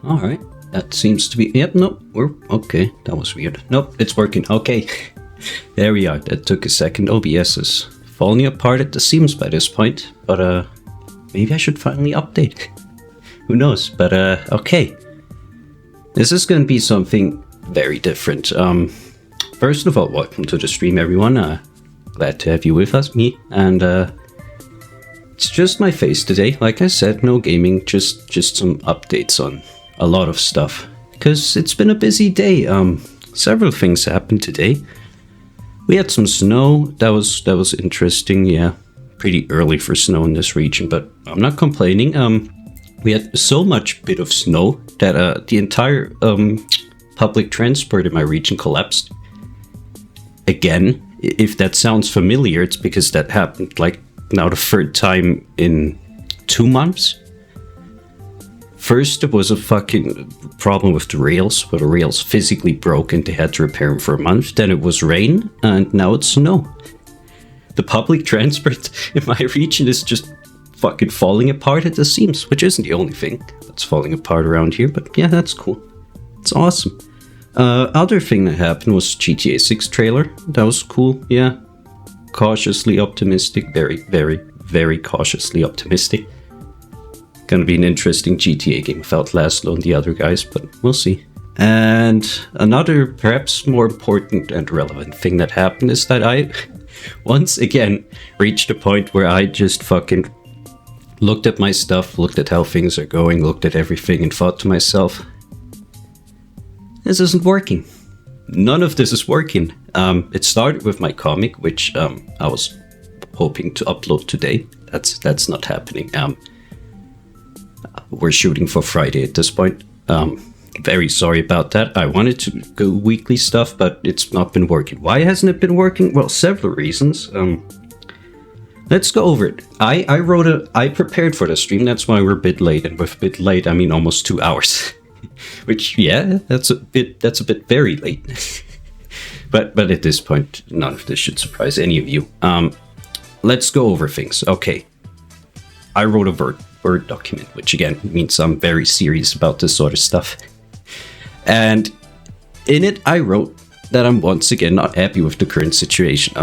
Alright. That seems to be... Yep, nope. We're... Okay, that was weird. Nope, it's working. Okay. There we are. That took a second. OBS is falling apart at the seams by this point. But, maybe I should finally update. Who knows? But, okay. This is going to be something very different. First of all, welcome to the stream, everyone. Glad to have you with us, me. And, it's just my face today. Like I said, no gaming, just some updates on a lot of stuff. Because it's been a busy day. Several things happened today. We had some snow. That was interesting, yeah. Pretty early for snow in this region, but I'm not complaining. We had so much bit of snow that the entire public transport in my region collapsed. Again, if that sounds familiar, it's because that happened like now the third time in 2 months. First, there was a fucking problem with the rails, where the rails physically broke and they had to repair them for a month. Then it was rain, and now it's snow. The public transport in my region is just fucking falling apart at the seams, which isn't the only thing that's falling apart around here, but yeah, that's cool. It's awesome. Other thing that happened was GTA 6 trailer. That was cool, yeah. Cautiously optimistic, very cautiously optimistic. Gonna be an interesting GTA game without Laszlo and the other guys, but we'll see. And another, perhaps more important and relevant thing that happened is that I, once again, reached a point where I just fucking looked at my stuff, looked at how things are going, looked at everything and thought to myself, this isn't working. None of this is working. It started with my comic, which I was hoping to upload today. That's not happening. We're shooting for Friday at this point. Very sorry about that. I wanted to go weekly stuff, but it's not been working. Why hasn't it been working? Well, several reasons. Let's go over it. I prepared for the stream. That's why we're a bit late, and with a bit late, I mean almost 2 hours. Which, yeah, that's a bit very late. but at this point, none of this should surprise any of you. Let's go over things. Okay. I wrote a Word document, which again means I'm very serious about this sort of stuff. And in it, I wrote that I'm once again not happy with the current situation.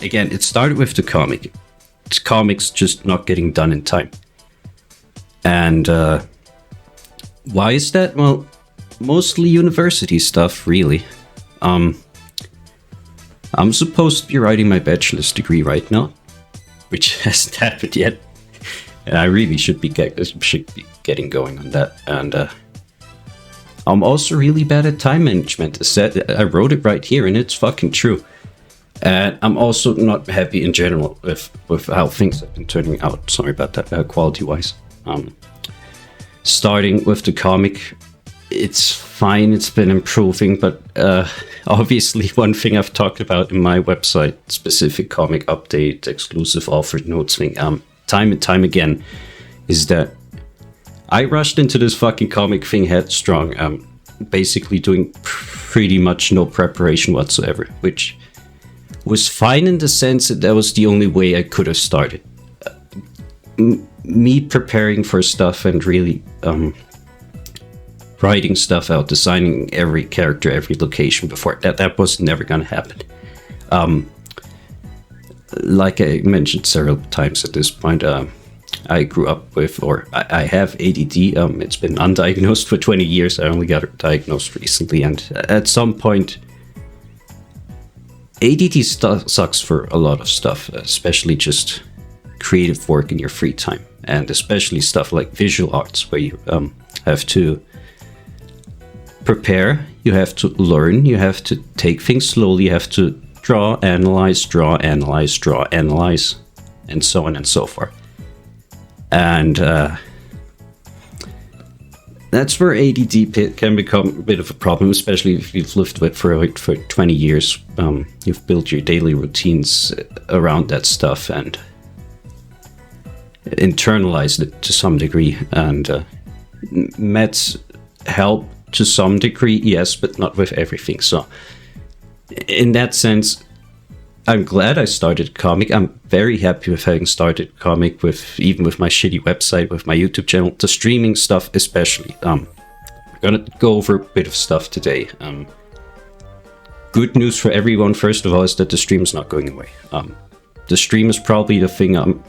Again, it started with the comic. The comic's just not getting done in time. And why is that? Well, mostly university stuff, really. I'm supposed to be writing my bachelor's degree right now, which hasn't happened yet. And I really should be getting going on that. And I'm also really bad at time management. I wrote it right here, and it's fucking true. And I'm also not happy in general with how things have been turning out. Sorry about that, quality-wise. Starting with the comic, it's fine. It's been improving, but obviously one thing I've talked about in my website, specific comic update, exclusive offered notes thing, time and time again, is that I rushed into this fucking comic thing headstrong, basically doing pretty much no preparation whatsoever, which was fine in the sense that was the only way I could have started. Me preparing for stuff and really writing stuff out, designing every character, every location before, that was never gonna happen. Like I mentioned several times at this point, I grew up with, or I have ADD. It's been undiagnosed for 20 years. I only got it diagnosed recently, and at some point, ADD sucks for a lot of stuff, especially just creative work in your free time, and especially stuff like visual arts, where you have to prepare, you have to learn, you have to take things slowly, you have to draw, analyze, and so on and so forth. And that's where ADD can become a bit of a problem, especially if you've lived with it for 20 years. You've built your daily routines around that stuff and internalized it to some degree. And meds help to some degree, yes, but not with everything. So in that sense, I'm glad I started comic. I'm very happy with having started comic, even with my shitty website, with my YouTube channel, the streaming stuff especially. I'm gonna go over a bit of stuff today. Good news for everyone, first of all, is that the stream's not going away. The stream is probably the thing I'm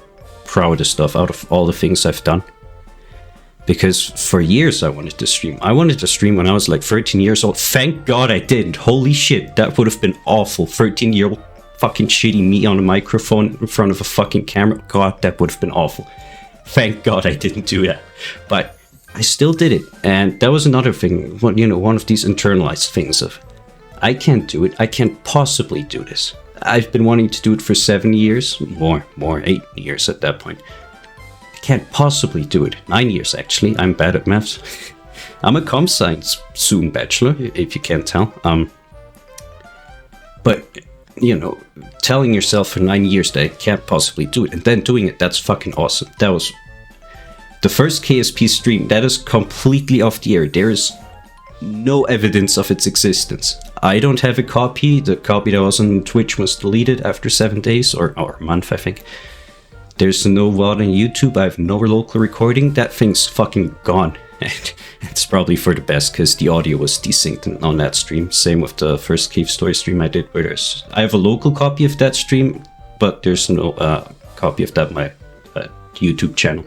proudest of out of all the things I've done. Because for years I wanted to stream. I wanted to stream when I was like 13 years old. Thank God I didn't. Holy shit, that would have been awful. 13-year-old fucking shitty me on a microphone in front of a fucking camera. God, that would have been awful. Thank God I didn't do that. But I still did it. And that was another thing, one of these internalized things of, I can't do it. I can't possibly do this. I've been wanting to do it for 7 years. More, 8 years at that point. I can't possibly do it. 9 years, actually. I'm bad at maths. I'm a comp science soon bachelor, if you can't tell. But, telling yourself for 9 years that I can't possibly do it, and then doing it, that's fucking awesome. That was the first KSP stream. That is completely off the air. There is no evidence of its existence. I don't have a copy. The copy that was on Twitch was deleted after 7 days, or a month, I think. There's no VOD on YouTube. I have no local recording. That thing's fucking gone. And it's probably for the best, because the audio was desynced on that stream. Same with the first Cave Story stream I did, where I have a local copy of that stream, but there's no copy of that on my YouTube channel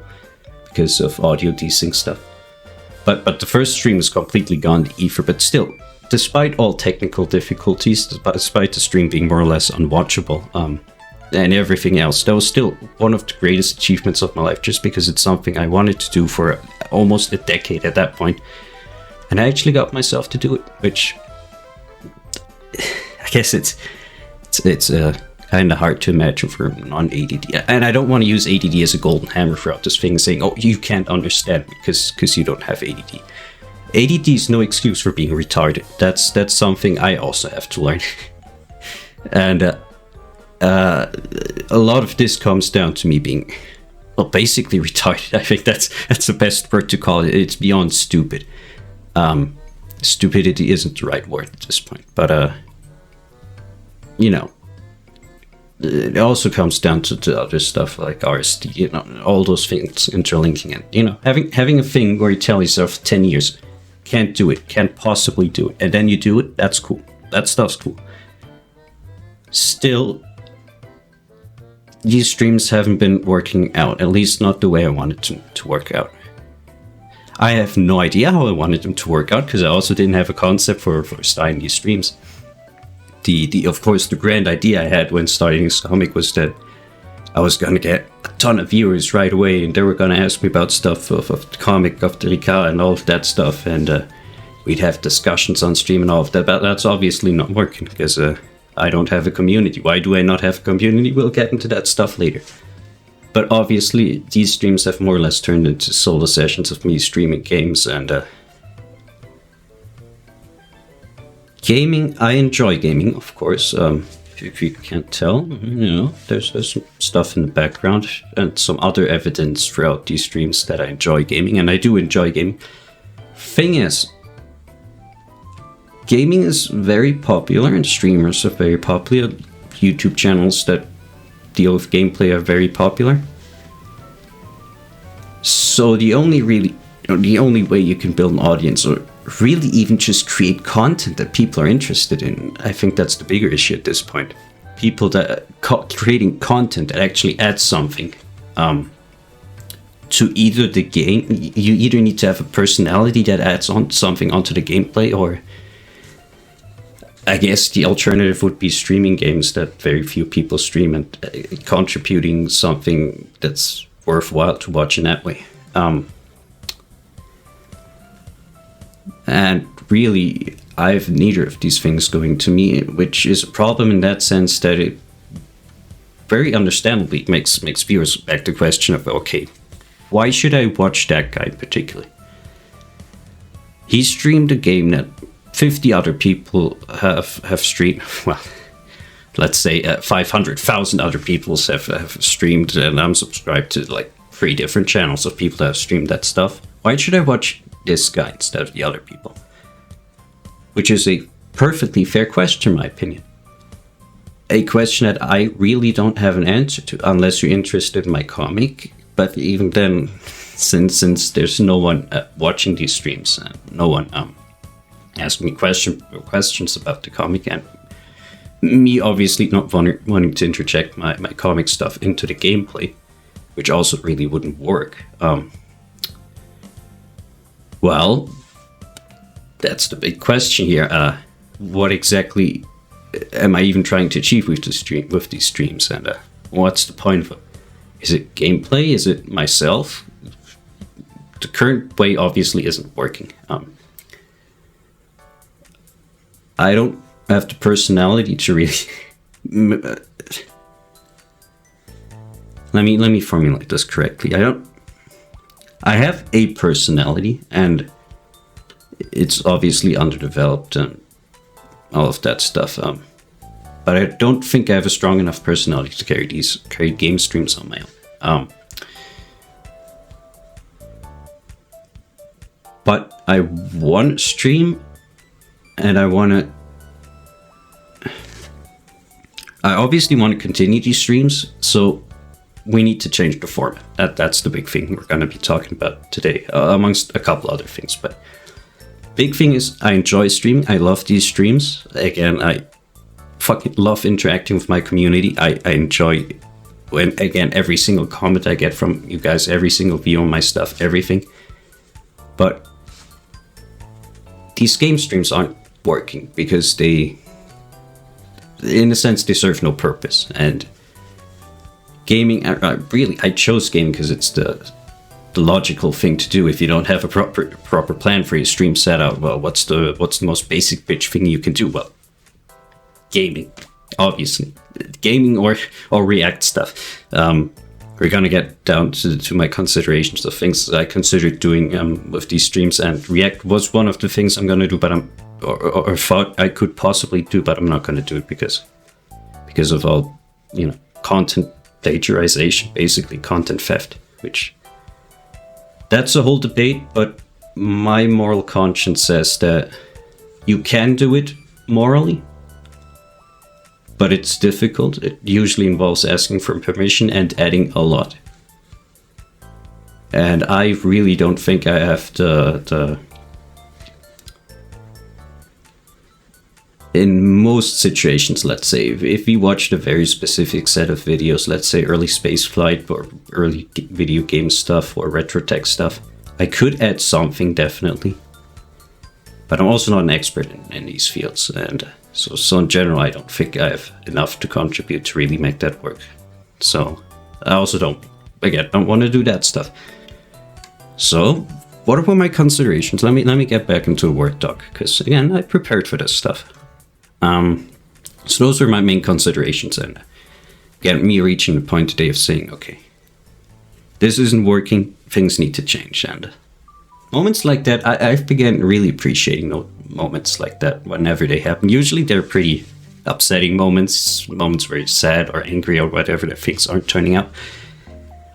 because of audio desync stuff. But the first stream is completely gone to ether. But still, despite all technical difficulties, despite the stream being more or less unwatchable, and everything else, that was still one of the greatest achievements of my life, just because it's something I wanted to do for almost a decade at that point. And I actually got myself to do it, which I guess it's kind of hard to imagine for non-ADD. And I don't want to use ADD as a golden hammer throughout this thing, saying, oh, you can't understand because you don't have ADD. ADD is no excuse for being retarded. That's something I also have to learn. And a lot of this comes down to me being, well, basically retarded. I think that's the best word to call it. It's beyond stupid. Stupidity isn't the right word at this point, but it also comes down to the other stuff like RSD, all those things interlinking, and having a thing where you tell yourself 10 years, can't do it, can't possibly do it, and then you do it. That's cool. That stuff's cool. Still, these streams haven't been working out, at least not the way I wanted them to work out. I have no idea how I wanted them to work out, because I also didn't have a concept for starting these streams. Of course, the grand idea I had when starting this comic was that I was going to get a ton of viewers right away, and they were going to ask me about stuff of the comic, of the Rika, and all of that stuff, and we'd have discussions on stream and all of that, but that's obviously not working, because I don't have a community. Why do I not have a community? We'll get into that stuff later. But obviously, these streams have more or less turned into solo sessions of me streaming games, and gaming. I enjoy gaming, of course. If you can't tell, there's some stuff in the background and some other evidence throughout these streams that I enjoy gaming, and I do enjoy gaming. Thing is, gaming is very popular, and streamers are very popular. YouTube channels that deal with gameplay are very popular. So the only way you can build an audience, or really even just create content that people are interested in, I think that's the bigger issue at this point. People that creating content that actually adds something to either the game. You either need to have a personality that adds on something onto the gameplay, or I guess the alternative would be streaming games that very few people stream, and contributing something that's worthwhile to watch in that way. And really, I have neither of these things going to me, which is a problem in that sense that it very understandably makes viewers back the question of, okay, why should I watch that guy particularly? He streamed a game that 50 other people have streamed. Well, let's say 500,000 other people have streamed, and I'm subscribed to like 3 different channels of people that have streamed that stuff. Why should I watch this guy instead of the other people? Which is a perfectly fair question, in my opinion. A question that I really don't have an answer to, unless you're interested in my comic. But even then, since there's no one watching these streams and no one asking me questions about the comic, and me obviously not wanting to interject my comic stuff into the gameplay, which also really wouldn't work. Well, that's the big question here. What exactly am I even trying to achieve with these streams, and what's the point of it? Is it gameplay? Is it myself? The current way obviously isn't working. I don't have the personality to really. Let me formulate this correctly. I have a personality, and it's obviously underdeveloped and all of that stuff. But I don't think I have a strong enough personality to carry game streams on my own. But I want to stream, and I obviously want to continue these streams, so we need to change the format. That's the big thing we're going to be talking about today, amongst a couple other things. But big thing is I enjoy streaming. I love these streams. Again, I fucking love interacting with my community. I enjoy every single comment I get from you guys, every single view on my stuff, everything. But these game streams aren't working because they, in a sense, they serve no purpose. And gaming, I chose gaming because it's the logical thing to do. If you don't have a proper plan for your stream setup, well, what's the most basic bitch thing you can do? Well, gaming, obviously, gaming or React stuff. We're gonna get down to my considerations of things I considered doing with these streams, and React was one of the things I'm gonna do, but or thought I could possibly do, but I'm not gonna do it because of all, content plagiarization, basically content theft, which that's a whole debate. But my moral conscience says that you can do it morally, but it's difficult. It usually involves asking for permission and adding a lot. And I really don't think I have the in most situations, let's say, if we watched a very specific set of videos, let's say early spaceflight or early video game stuff or retro tech stuff, I could add something, definitely. But I'm also not an expert in these fields, and so in general, I don't think I have enough to contribute to really make that work. So I also don't want to do that stuff. So what were my considerations? Let me get back into a Word doc, because again, I prepared for this stuff. So those were my main considerations, and again, me reaching the point today of saying, okay, this isn't working, things need to change. And moments like that, I've begun really appreciating those moments like that whenever they happen. Usually they're pretty upsetting moments where you're sad or angry or whatever, that things aren't turning out.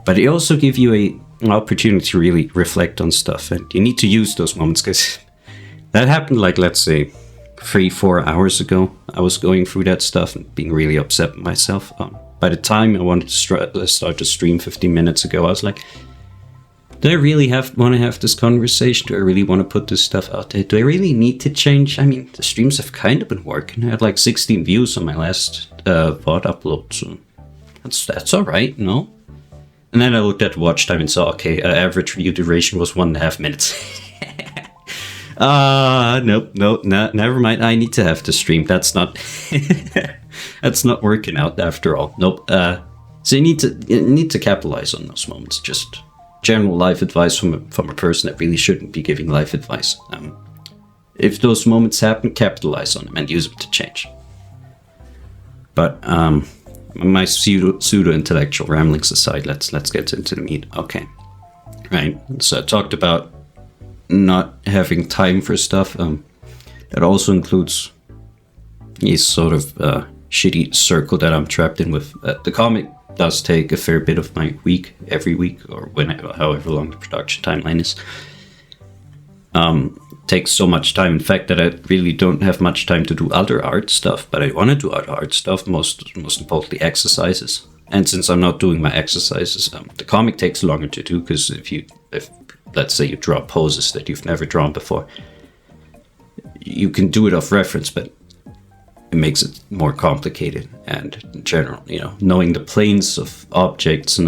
But they also give you an opportunity to really reflect on stuff, and you need to use those moments, because that happened, like, let's say 3-4 hours ago. I was going through that stuff and being really upset with myself. By the time I wanted to start the stream 15 minutes ago, I was like, do I really want to have this conversation? Do I really want to put this stuff out there? Do I really need to change? I mean, the streams have kind of been working. I had like 16 views on my last VOD upload, so that's all right, no? And then I looked at watch time and saw, okay, average view duration was 1.5 minutes. Nope, never mind. I need to have to stream. That's not that's not working out after all. Nope. So you need to capitalize on those moments. Just general life advice from a person that really shouldn't be giving life advice. If those moments happen, capitalize on them and use them to change. But my pseudo intellectual ramblings aside, let's get into the meat. Okay, right. So I talked about not having time for stuff. That also includes a sort of shitty circle that I'm trapped in with. The comic does take a fair bit of my week, every week, or however long the production timeline is. Takes so much time, in fact, that I really don't have much time to do other art stuff, but I want to do other art stuff, most importantly exercises. And since I'm not doing my exercises, the comic takes longer to do, because if you if let's say you draw poses that you've never drawn before, you can do it off reference, but it makes it more complicated. And in general, knowing the planes of objects,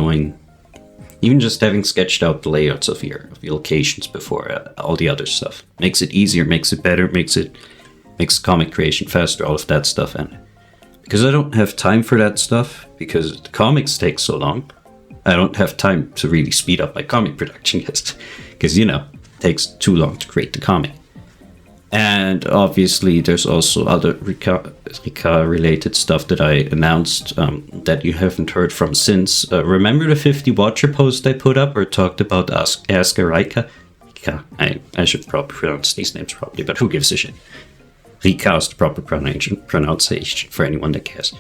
even just having sketched out the layouts of your locations before all the other stuff makes it easier, makes it better, makes comic creation faster, all of that stuff. And because I don't have time for that stuff, because the comics take so long, I don't have time to really speed up my comic production because it takes too long to create the comic. And obviously there's also other Rika related stuff that I announced that you haven't heard from since. Remember the 50 Watcher post I put up or talked about Ask a Rika? I should probably pronounce these names properly, but who gives a shit? Rika is the proper pronunciation for anyone that cares.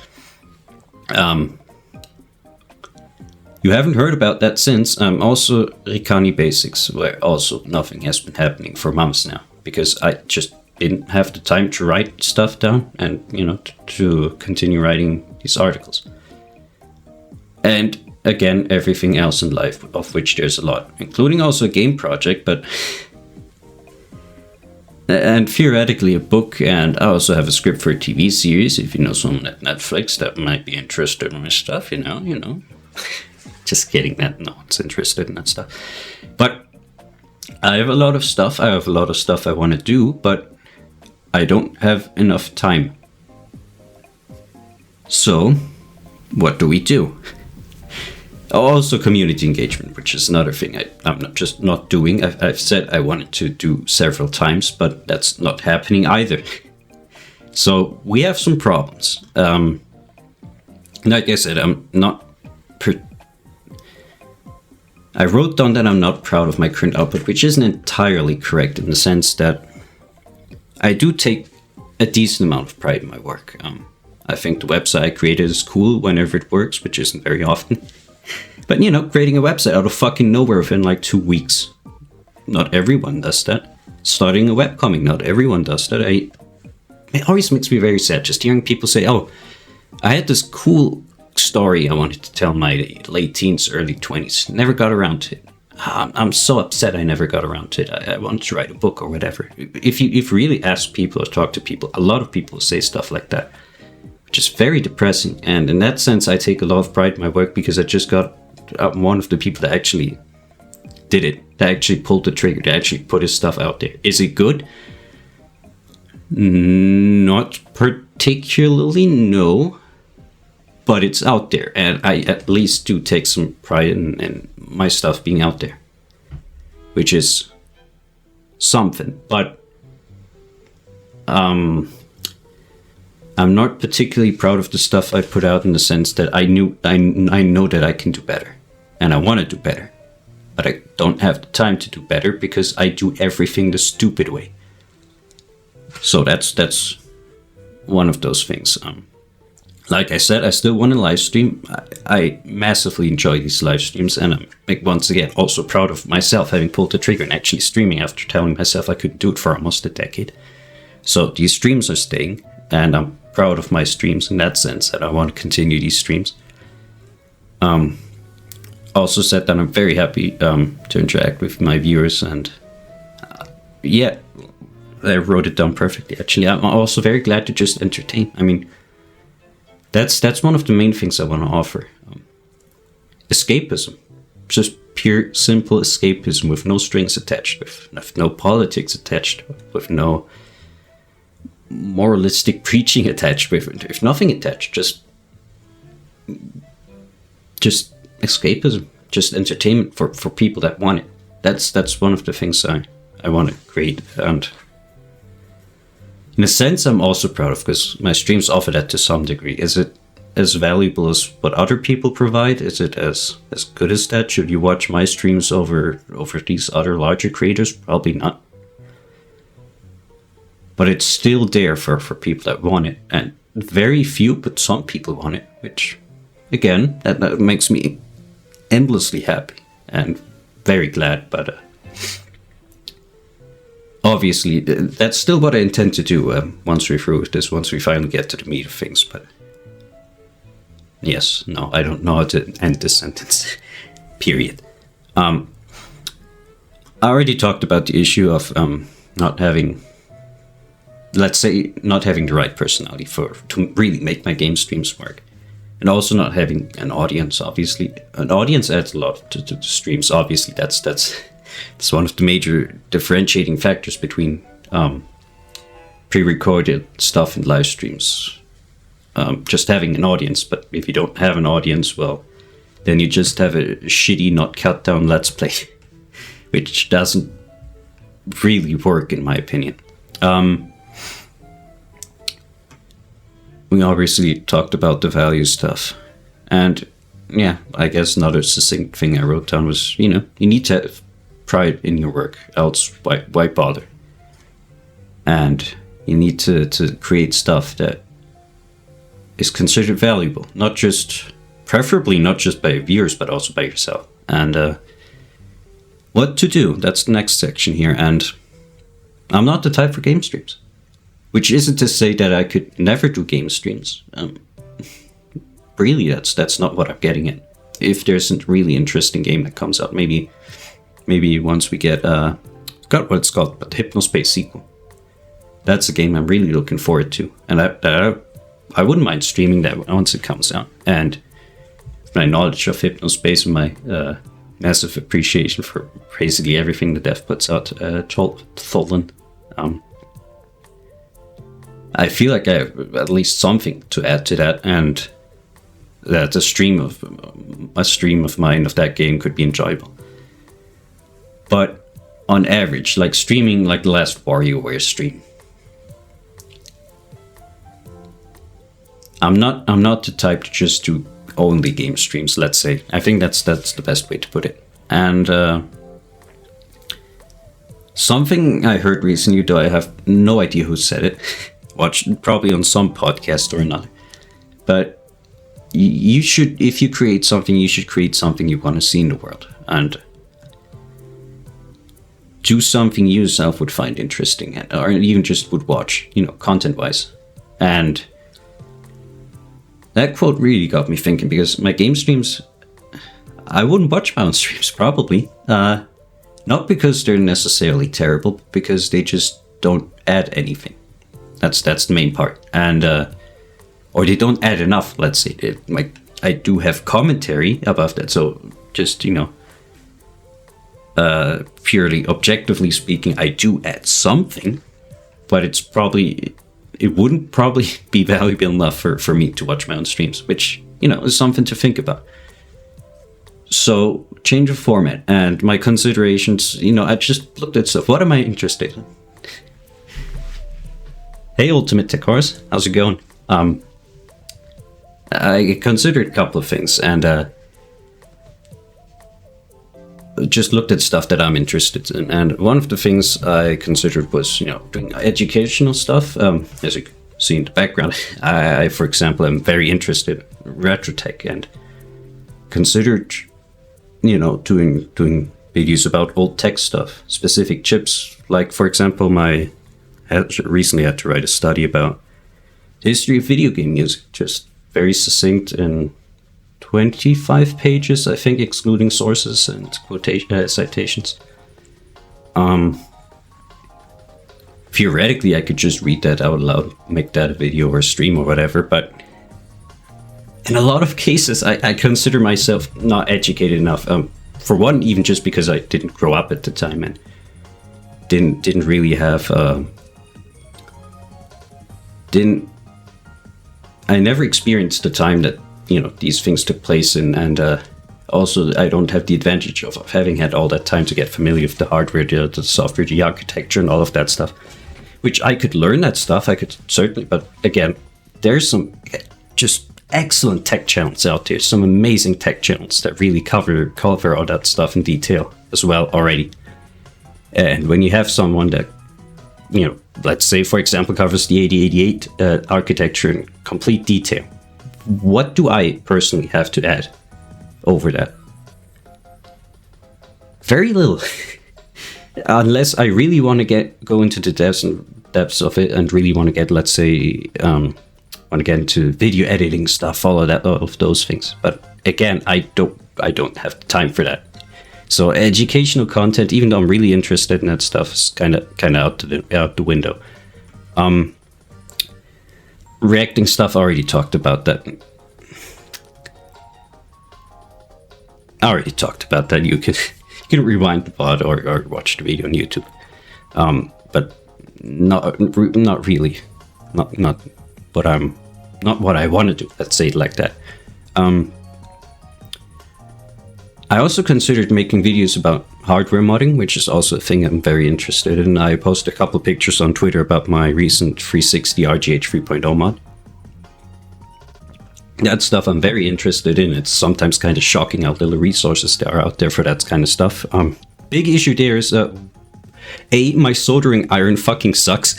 You haven't heard about that since. Also, Rikani Basics, where also nothing has been happening for months now, because I just didn't have the time to write stuff down and, to continue writing these articles. And again, everything else in life, of which there's a lot, including also a game project, and theoretically a book, and I also have a script for a TV series. If you know someone at Netflix that might be interested in my stuff, Just kidding, that no one's interested in that stuff. But I have a lot of stuff. I want to do, but I don't have enough time. So, what do we do? Also, community engagement, which is another thing I'm not doing. I've said I wanted to do several times, but that's not happening either. So, we have some problems. Like I said, I wrote down that I'm not proud of my current output, which isn't entirely correct in the sense that I do take a decent amount of pride in my work. I think the website I created is cool whenever it works, which isn't very often. But, creating a website out of fucking nowhere within like 2 weeks. Not everyone does that. Starting a webcomic, not everyone does that. It always makes me very sad just hearing people say, oh, I had this cool story I wanted to tell in my late teens, early 20s. Never got around to it. I'm so upset I never got around to it. I wanted to write a book or whatever. If you really ask people or talk to people, a lot of people say stuff like that, which is very depressing. And in that sense, I take a lot of pride in my work because I just got one of the people that actually did it, that actually pulled the trigger, that actually put his stuff out there. Is it good? Not particularly, no. But it's out there, and I at least do take some pride in my stuff being out there, which is something. But I'm not particularly proud of the stuff I put out in the sense that I know that I can do better, and I want to do better, but I don't have the time to do better because I do everything the stupid way. So that's one of those things. Like I said, I still want to live stream. I massively enjoy these live streams, and I'm, once again, also proud of myself having pulled the trigger and actually streaming after telling myself I couldn't do it for almost a decade. So these streams are staying, and I'm proud of my streams in that sense, and I want to continue these streams. Also said that I'm very happy to interact with my viewers, and yeah, I wrote it down perfectly. Actually, I'm also very glad to just entertain. I mean, That's one of the main things I want to offer. Escapism. Just pure, simple escapism with no strings attached, with no politics attached, with no moralistic preaching attached, with nothing attached. Just escapism. Just entertainment for people that want it. That's one of the things I want to create. And in a sense, I'm also proud of, because my streams offer that to some degree. Is it as valuable as what other people provide? Is it as good as that? Should you watch my streams over these other larger creators? Probably not. But it's still there for people that want it. And very few, but some people want it. Which, again, that makes me endlessly happy and very glad. But obviously, that's still what I intend to do once we're through with this, once we finally get to the meat of things. But yes, no, I don't know how to end this sentence. Period. I already talked about the issue of not having, let's say, not having the right personality to really make my game streams work. And also not having an audience, obviously. An audience adds a lot to the streams, obviously. That's one of the major differentiating factors between pre-recorded stuff and live streams. Just having an audience, but if you don't have an audience, well, then you just have a shitty, not cut down Let's Play, which doesn't really work, in my opinion. We obviously talked about the value stuff. And yeah, I guess another succinct thing I wrote down was, you need to have pride in your work, else why bother? And you need to create stuff that is considered valuable, preferably not just by viewers, but also by yourself. And what to do, that's the next section here. And I'm not the type for game streams. Which isn't to say that I could never do game streams. Really, that's not what I'm getting at. If there's a really interesting game that comes out, maybe once we get got what it's called, but the Hypnospace sequel. That's a game I'm really looking forward to, and I wouldn't mind streaming that once it comes out. And my knowledge of Hypnospace and my massive appreciation for basically everything the dev puts out, Tholen. I feel like I have at least something to add to that, and that a stream of mine of that game could be enjoyable. But on average, like streaming like the last WarioWare stream, I'm not the type to just do only game streams, let's say. I think that's the best way to put it. And something I heard recently, though I have no idea who said it, watched probably on some podcast or another, but you should, if you create something, you should create something you want to see in the world, and do something you yourself would find interesting, or even just would watch, content wise. And that quote really got me thinking, because my game streams, I wouldn't watch my own streams probably, not because they're necessarily terrible, but because they just don't add anything. That's the main part. And or they don't add enough, let's say. I do have commentary about that, so just purely objectively speaking, I do add something, but it wouldn't probably be valuable enough for me to watch my own streams, which is something to think about. So change of format, and my considerations, I just looked at stuff. What am I interested in? Hey, Ultimate Tech Horse, how's it going? I considered a couple of things, and just looked at stuff that I'm interested in. And one of the things I considered was, doing educational stuff. As you can see in the background, I for example, am very interested in retro tech, and considered, doing videos about old tech stuff, specific chips. Like, for example, recently had to write a study about the history of video game music, just very succinct in 25 pages, I think, excluding sources and citations. Theoretically, I could just read that out loud, make that a video or a stream or whatever, but in a lot of cases, I consider myself not educated enough. For one, even just because I didn't grow up at the time and didn't really have I never experienced the time that these things took place in, and also I don't have the advantage of having had all that time to get familiar with the hardware, the software, the architecture, and all of that stuff. Which I could learn that stuff, I could certainly, but again, there's some just excellent tech channels out there, some amazing tech channels that really cover all that stuff in detail as well already. And when you have someone that let's say, for example, covers the 8088 architecture in complete detail, what do I personally have to add over that? Very little. Unless I really want to go into the depths of it and really want to get, let's say, want to get into video editing stuff, all of those things. But again, I don't have the time for that. So educational content, even though I'm really interested in that stuff, is kind of out the window. Reacting stuff, I already talked about that. You can rewind the pod or watch the video on YouTube. But not really, not what I want to do. Let's say it like that. I also considered making videos about hardware modding, which is also a thing I'm very interested in. I posted a couple pictures on Twitter about my recent 360 RGH 3.0 mod. That stuff I'm very interested in. It's sometimes kind of shocking how little resources there are out there for that kind of stuff. Big issue there is, my soldering iron fucking sucks.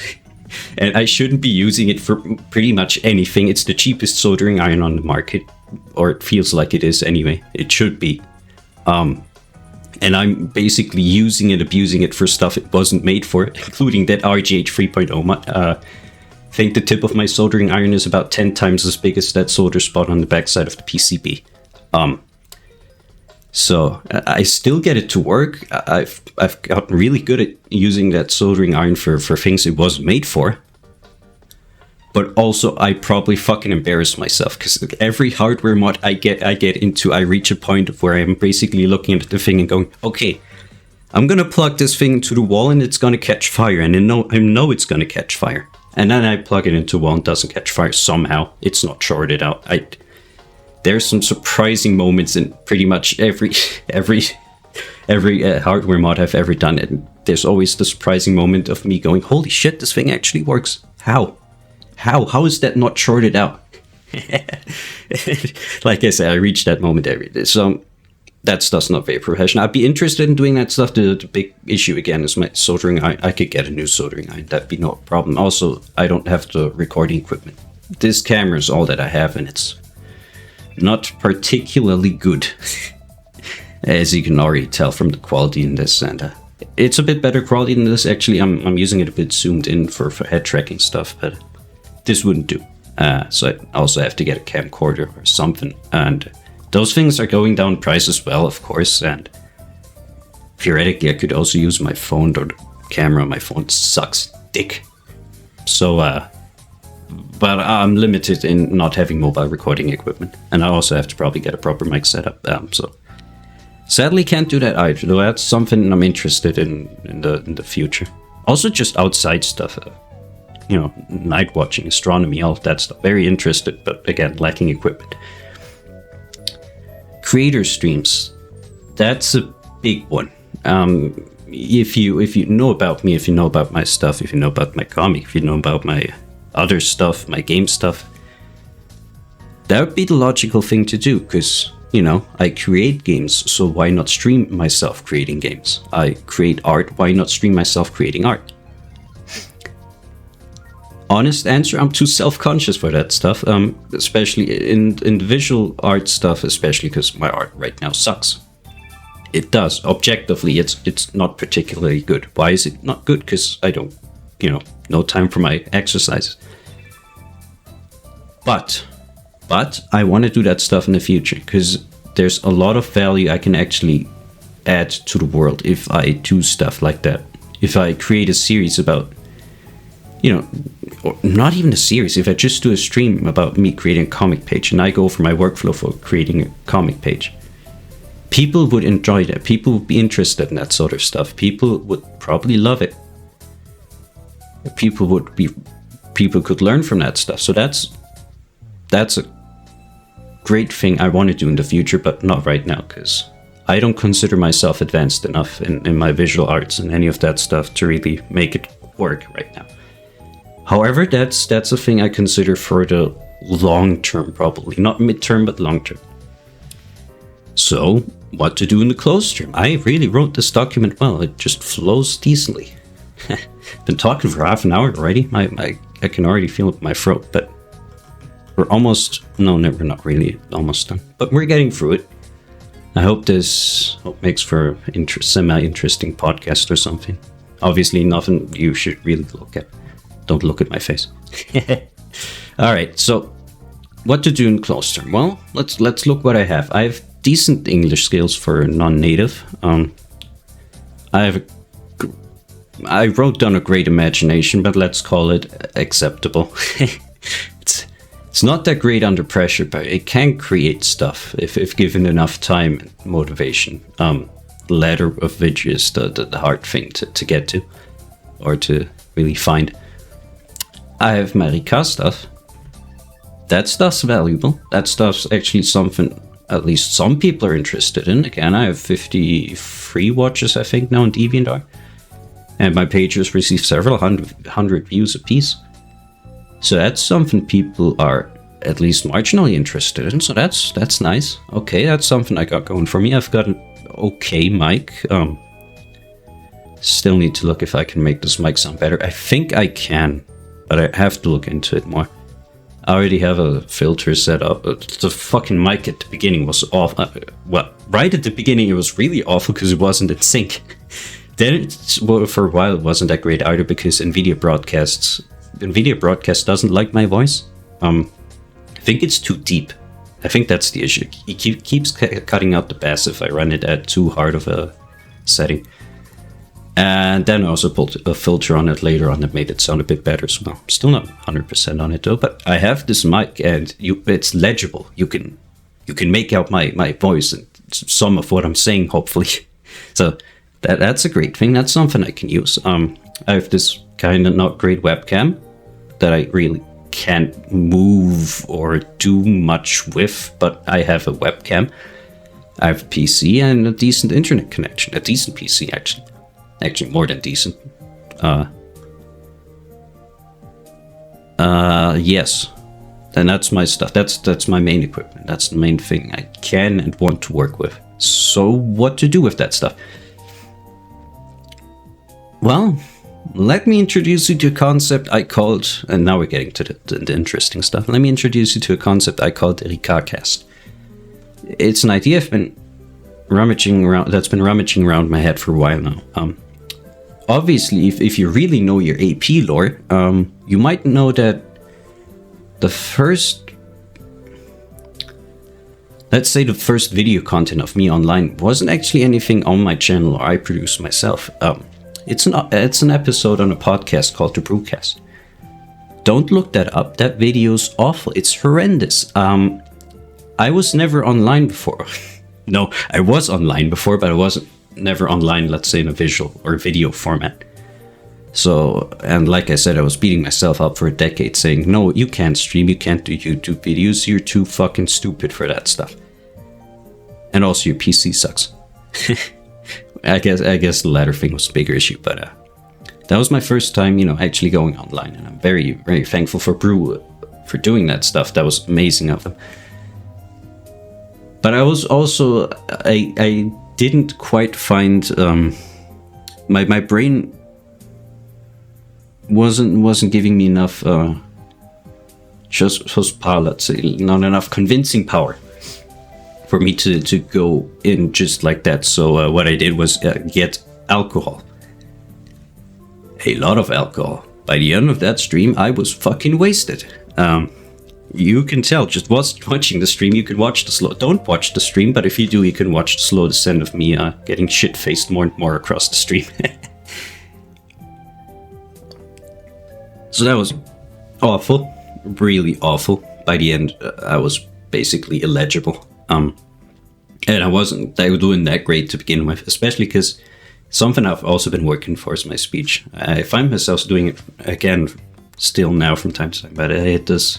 And I shouldn't be using it for pretty much anything. It's the cheapest soldering iron on the market. Or it feels like it is anyway. It should be. And I'm basically using it, abusing it for stuff it wasn't made for, including that RGH 3.0. I think the tip of my soldering iron is about 10 times as big as that solder spot on the backside of the PCB. So I still get it to work. I've gotten really good at using that soldering iron for things it wasn't made for. But also, I probably fucking embarrass myself, because every hardware mod I get into, I reach a point of where I'm basically looking at the thing and going, okay, I'm gonna plug this thing into the wall and it's gonna catch fire, and I know it's gonna catch fire. And then I plug it into a wall and it doesn't catch fire somehow. It's not shorted out. There's some surprising moments in pretty much every hardware mod I've ever done, and there's always the surprising moment of me going, holy shit, this thing actually works. How is that not shorted out? Like I said, I reach that moment every day. So that stuff's not very professional. I'd be interested in doing that stuff. The big issue again is my soldering iron. I could get a new soldering iron. That'd be no problem. Also, I don't have the recording equipment. This camera is all that I have, and it's not particularly good. As you can already tell from the quality in this, and it's a bit better quality than this. Actually, I'm using it a bit zoomed in for head tracking stuff, but this wouldn't do. So I also have to get a camcorder or something, and those things are going down in price as well, of course, and theoretically I could also use my phone, or the camera on my phone sucks dick. So, but I'm limited in not having mobile recording equipment, and I also have to probably get a proper mic setup, so sadly can't do that either, though that's something I'm interested in the future. Also just outside stuff, night watching, astronomy, all of that stuff. Very interested, but again, lacking equipment. Creator streams, that's a big one. If you know about me, if you know about my stuff, if you know about my comic, if you know about my other stuff, my game stuff, that would be the logical thing to do, because I create games, so why not stream myself creating games? I create art, why not stream myself creating art? Honest answer, I'm too self-conscious for that stuff, especially in the visual art stuff, especially because my art right now sucks. It does. Objectively, it's not particularly good. Why is it not good? Because I don't, no time for my exercises. But I want to do that stuff in the future, because there's a lot of value I can actually add to the world if I do stuff like that. If I create a series about, or not even a series, if I just do a stream about me creating a comic page and I go over my workflow for creating a comic page, people would enjoy that. People would be interested in that sort of stuff. People would probably love it. People could learn from that stuff. So that's a great thing I want to do in the future, but not right now, because I don't consider myself advanced enough in my visual arts and any of that stuff to really make it work right now. However, that's a thing I consider for the long term, probably. Not mid-term, but long term. So, what to do in the close term? I really wrote this document well. It just flows decently. Been talking for half an hour already. I can already feel it in my throat, but we're almost... No, we're not really almost done. But we're getting through it. I hope this makes for semi-interesting podcast or something. Obviously, nothing you should really look at. Don't look at my face. All right, so what to do in close term? Well, let's look what I have. I've decent English skills for a non-native. I wrote down a great imagination, but let's call it acceptable. It's not that great under pressure, but it can create stuff if given enough time and motivation. Ladder of Vidge is the hard thing to get to, or to really find. I have Marika stuff. That stuff's valuable. That stuff's actually something at least some people are interested in. Again, I have 53 watches, I think, now on DeviantArt. And my pages receive several hundred views apiece. So that's something people are at least marginally interested in. So that's nice. Okay, that's something I got going for me. I've got an okay mic. Still need to look if I can make this mic sound better. I think I can, but I have to look into it more. I already have a filter set up. The fucking mic at the beginning was off. Well, right at the beginning it was really awful because it wasn't in sync. Then for a while it wasn't that great either because NVIDIA Broadcast doesn't like my voice. I think it's too deep. I think that's the issue. It keeps cutting out the bass if I run it at too hard of a setting. And then I also put a filter on it later on that made it sound a bit better as well. Still not 100% on it though, but I have this mic and it's legible. You can make out my voice and some of what I'm saying, hopefully. So that's a great thing. That's something I can use. I have this kind of not great webcam that I really can't move or do much with, but I have a webcam. I have a PC and a decent internet connection. A decent PC, actually. Actually, more than decent. Yes. And that's my stuff. That's my main equipment. That's the main thing I can and want to work with. So what to do with that stuff? Well, let me introduce you to a concept I called, and now we're getting to the interesting stuff. Let me introduce you to a concept I called the Ricardcast. It's an idea that's been rummaging around my head for a while now. Obviously, if you really know your AP lore, you might know that the first video content of me online wasn't actually anything on my channel or I produced myself. It's an episode on a podcast called The Brewcast. Don't look that up. That video's awful. It's horrendous. I was never online before. No, I was online before, but I wasn't never online, let's say, in a visual or video format. So, and like I said, I was beating myself up for a decade saying, no, you can't stream, you can't do YouTube videos, you're too fucking stupid for that stuff. And also your PC sucks. I guess the latter thing was a bigger issue, but that was my first time, actually going online, and I'm very, very thankful for Brew for doing that stuff. That was amazing of them. But I was also, I didn't quite find, my brain wasn't giving me enough, let's say, not enough convincing power for me to go in just like that. So what I did was get alcohol. A lot of alcohol. By the end of that stream, I was fucking wasted. You can tell just watching the stream. You can watch the slow. Don't watch the stream, but if you do, you can watch the slow descent of me getting shit-faced more and more across the stream. So that was awful, really awful. By the end, I was basically illegible. And I wasn't doing that great to begin with, especially because something I've also been working for is my speech. I find myself doing it again, still now from time to time, but it does.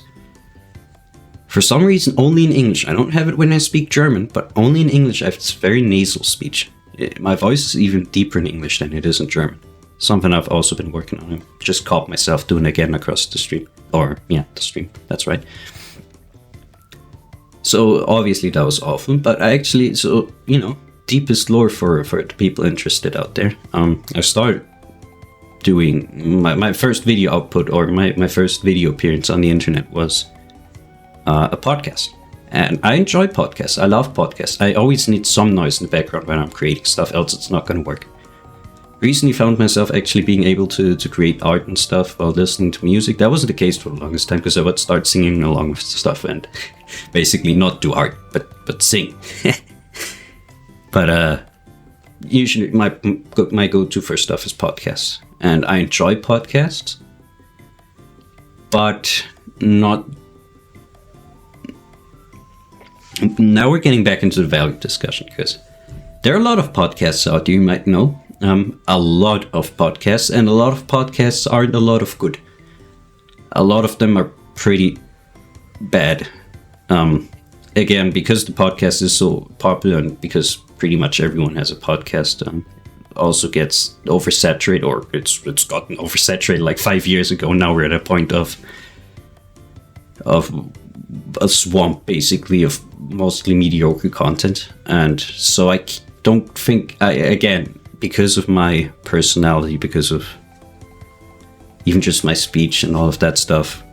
For some reason, only in English. I don't have it when I speak German, but only in English I have this very nasal speech. My voice is even deeper in English than it is in German. Something I've also been working on. I just caught myself doing again across the stream. Or, yeah, the stream. That's right. So, obviously that was awful. But I actually, deepest lore for the people interested out there. I started doing my first video output, or my first video appearance on the internet was a podcast. And I enjoy podcasts. I love podcasts. I always need some noise in the background when I'm creating stuff, else it's not going to work. Recently found myself actually being able to create art and stuff while listening to music. That wasn't the case for the longest time because I would start singing along with stuff and basically not do art, but sing. But usually my go-to for stuff is podcasts, and I enjoy podcasts, but not. Now we're getting back into the value discussion, because there are a lot of podcasts out there, you might know. A lot of podcasts, and a lot of podcasts aren't a lot of good. A lot of them are pretty bad. Again, because the podcast is so popular, and because pretty much everyone has a podcast, also gets oversaturated, or it's gotten oversaturated like 5 years ago. Now we're at a point of a swamp, basically, of mostly mediocre content. And so I don't think, again, because of my personality, because of even just my speech and all of that stuff,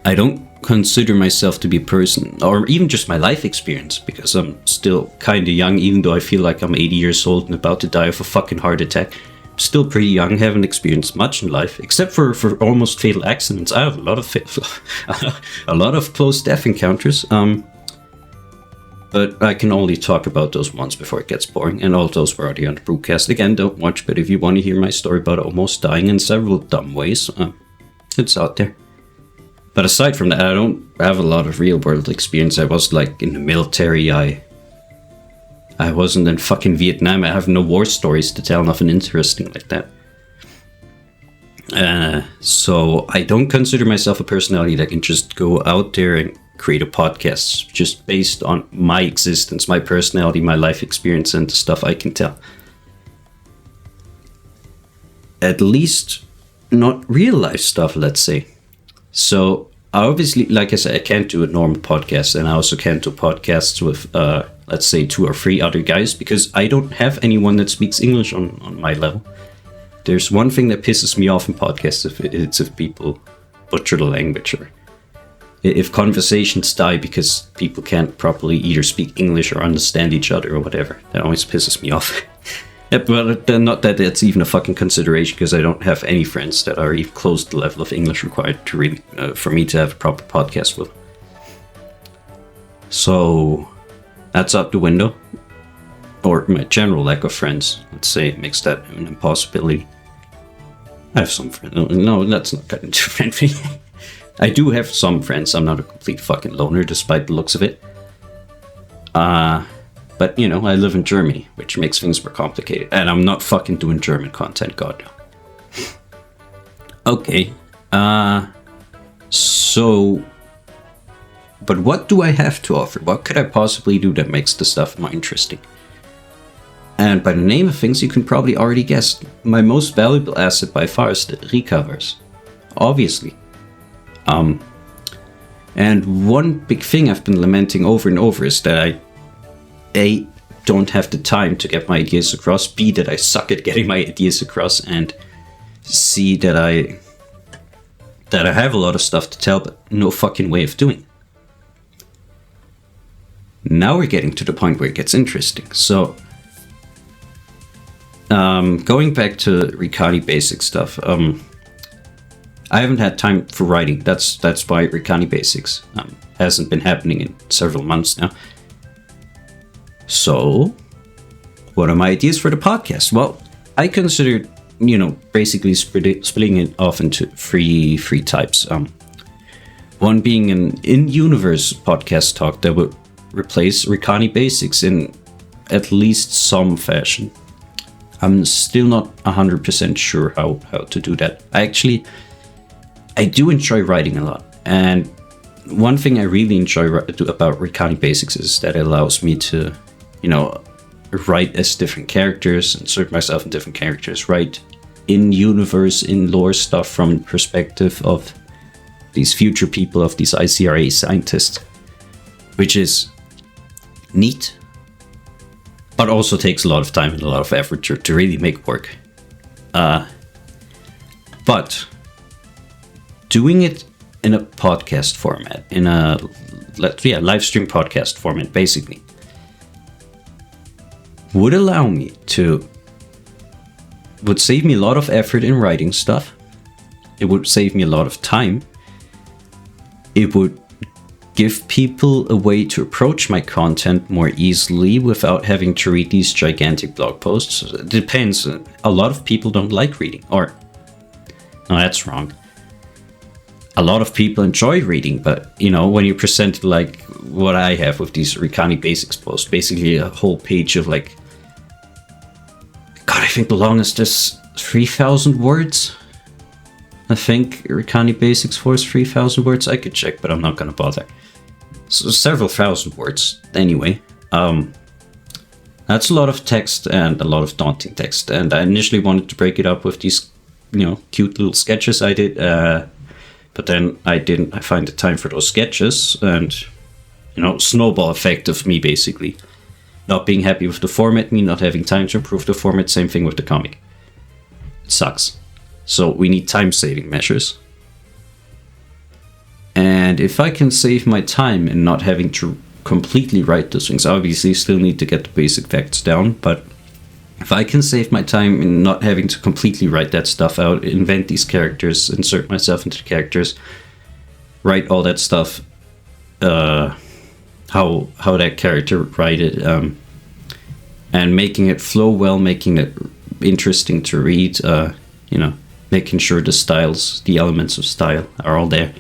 I don't consider myself to be a person, or even just my life experience, because I'm still kind of young, even though I feel like I'm 80 years old and about to die of a fucking heart attack. I'm still pretty young, haven't experienced much in life, except for almost fatal accidents. I have a lot of close death encounters, but I can only talk about those ones before it gets boring, and all of those were already on the broadcast. Again, don't watch, but if you want to hear my story about almost dying in several dumb ways, it's out there. But aside from that, I don't have a lot of real world experience. I was like in the military, I wasn't in fucking Vietnam. I have no war stories to tell, nothing interesting like that. So I don't consider myself a personality that can just go out there and create a podcast just based on my existence, my personality, my life experience, and the stuff I can tell. At least not real life stuff, let's say. So obviously, like I said, I can't do a normal podcast, and I also can't do podcasts with, let's say, 2 or 3 other guys, because I don't have anyone that speaks English on my level. There's one thing that pisses me off in podcasts, if people butcher the language, or if conversations die because people can't properly either speak English or understand each other or whatever. That always pisses me off. But not that it's even a fucking consideration, because I don't have any friends that are even close to the level of English required to really, for me to have a proper podcast with. So that's out the window. Or my general lack of friends, let's say, makes that an impossibility. I have some friends. No, let's not get into friendly. I do have some friends. I'm not a complete fucking loner, despite the looks of it. But, you know, I live in Germany, which makes things more complicated. And I'm not fucking doing German content, God no. Okay. So... But what do I have to offer? What could I possibly do that makes the stuff more interesting? And by the name of things, you can probably already guess. My most valuable asset by far is the recovers. Obviously. And one big thing I've been lamenting over and over is that I... A, don't have the time to get my ideas across. B, that I suck at getting my ideas across. And C, that I have a lot of stuff to tell, but no fucking way of doing it. Now we're getting to the point where it gets interesting. So, going back to Ricani basic stuff, I haven't had time for writing. That's why Ricani basics hasn't been happening in several months now. So, what are my ideas for the podcast? Well, I considered, basically splitting it off into three types. One being an in-universe podcast talk that would replace Ricani basics in at least some fashion. I'm still not 100% sure how to do that. I do enjoy writing a lot, and one thing I really enjoy about Ricani basics is that it allows me to, write as different characters, insert myself in different characters, write in-universe, in-lore stuff from the perspective of these future people, of these AP-AAiS scientists, which is neat, but also takes a lot of time and a lot of effort to really make work. But doing it in a podcast format, in a live stream podcast format, basically, would allow me would save me a lot of effort in writing stuff. It would save me a lot of time. It would give people a way to approach my content more easily without having to read these gigantic blog posts. It depends. A lot of people don't like reading, or no, that's wrong. A lot of people enjoy reading, but you know, when you present like what I have with these Rikani Basics posts, basically a whole page of like, God, I think the longest is 3,000 words. I think Rikani Basics 4 is 3,000 words. I could check, but I'm not gonna bother. So several thousand words anyway. That's a lot of text and a lot of daunting text. And I initially wanted to break it up with these, you know, cute little sketches I did. But then I didn't find the time for those sketches, and, you know, snowball effect of me basically not being happy with the format, me not having time to improve the format. Same thing with the comic. It sucks. So we need time-saving measures. And if I can save my time in not having to completely write those things, obviously still need to get the basic facts down, but if I can save my time in not having to completely write that stuff out, invent these characters, insert myself into the characters, write all that stuff, how that character would write it, and making it flow well, making it interesting to read, you know, making sure the styles, the elements of style are all there.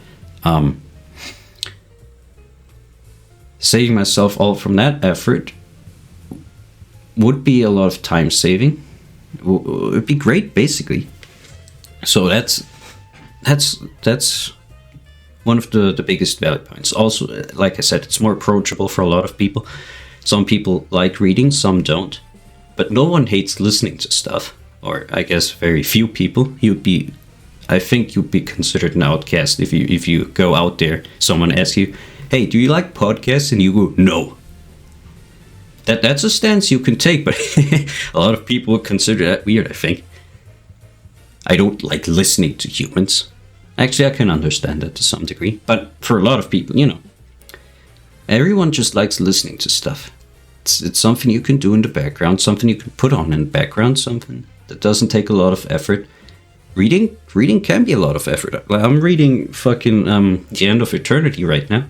Saving myself all from that effort would be a lot of time saving. It'd be great, basically. So that's one of the biggest value points. Also, like I said, it's more approachable for a lot of people. Some people like reading, some don't. But no one hates listening to stuff. Or I guess very few people. I think you'd be considered an outcast if you go out there, someone asks you, hey, do you like podcasts? And you go, no. That's a stance you can take, but a lot of people would consider that weird, I think. I don't like listening to humans. Actually, I can understand that to some degree. But for a lot of people, you know, everyone just likes listening to stuff. It's something you can do in the background, something you can put on in the background, something that doesn't take a lot of effort. Reading can be a lot of effort. I'm reading fucking The End of Eternity right now.